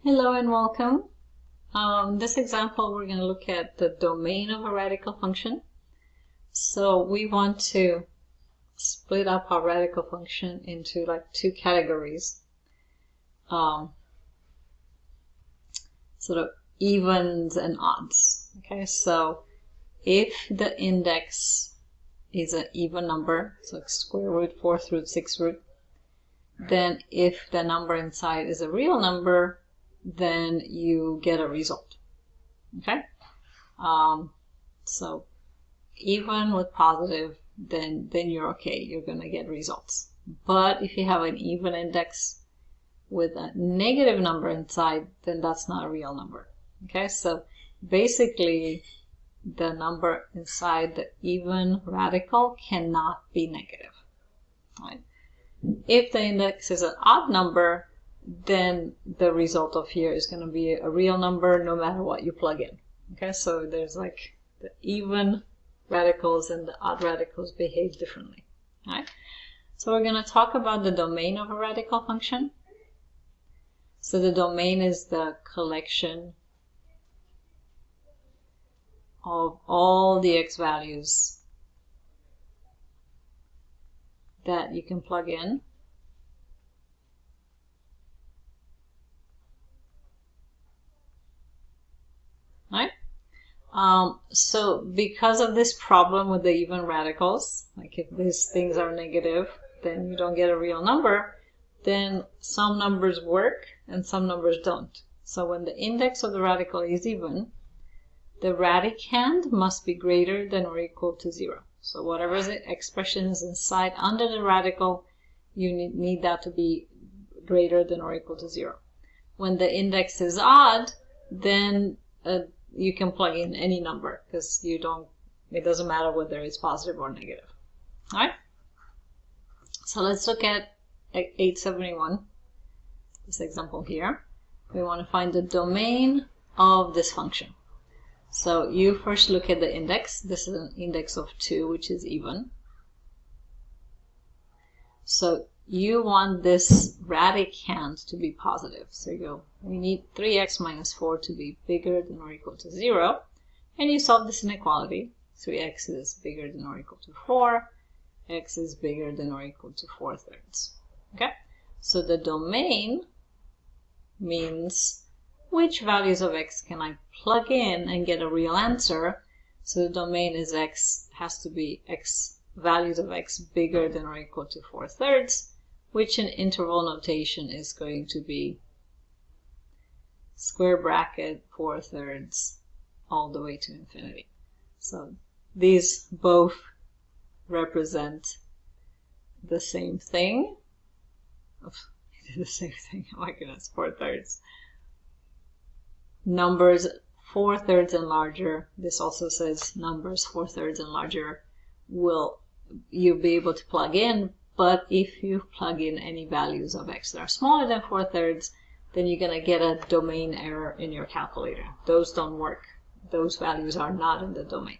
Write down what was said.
Hello and welcome. This example, we're going to look at the domain of a radical function. So we want to split up our radical function into like two categories. Sort of evens and odds. Okay, so if the index is an even number, so like square root, fourth root, sixth root, then if the number inside is a real number, then you get a result. Okay, so even with positive, then you're okay. You're gonna get results. But if you have an even index with a negative number inside, then that's not a real number. Okay, so basically, the number inside the even radical cannot be negative. Right? If the index is an odd number, then the result of here is going to be a real number no matter what you plug in. Okay, so there's like the even radicals and the odd radicals behave differently. All right, so we're going to talk about the domain of a radical function. So the domain is the collection of all the x values that you can plug in. Right? So because of this problem with the even radicals, like if these things are negative, then you don't get a real number, then some numbers work and some numbers don't. So when the index of the radical is even, the radicand must be greater than or equal to 0. So whatever the expression is inside under the radical, you need that to be greater than or equal to 0. When the index is odd, then you can plug in any number because it doesn't matter whether it's positive or negative. All right. So let's look at 871, this example here. We want to find the domain of this function. So you first look at the index. This is an index of 2, which is even. So you want this radicand to be positive. So you go, we need 3x minus 4 to be bigger than or equal to 0. And you solve this inequality. 3x is bigger than or equal to 4. X is bigger than or equal to 4/3. Okay? So the domain means which values of x can I plug in and get a real answer. So the domain is x has to be x values of x bigger than or equal to 4/3, which in interval notation is going to be square bracket 4/3 all the way to infinity. So these both represent the same thing. The same thing. Oh my goodness, 4/3. Numbers 4/3 and larger. This also says numbers 4/3 and larger will you'll be able to plug in, but if you plug in any values of x that are smaller than 4/3, then you're going to get a domain error in your calculator. Those don't work. Those values are not in the domain.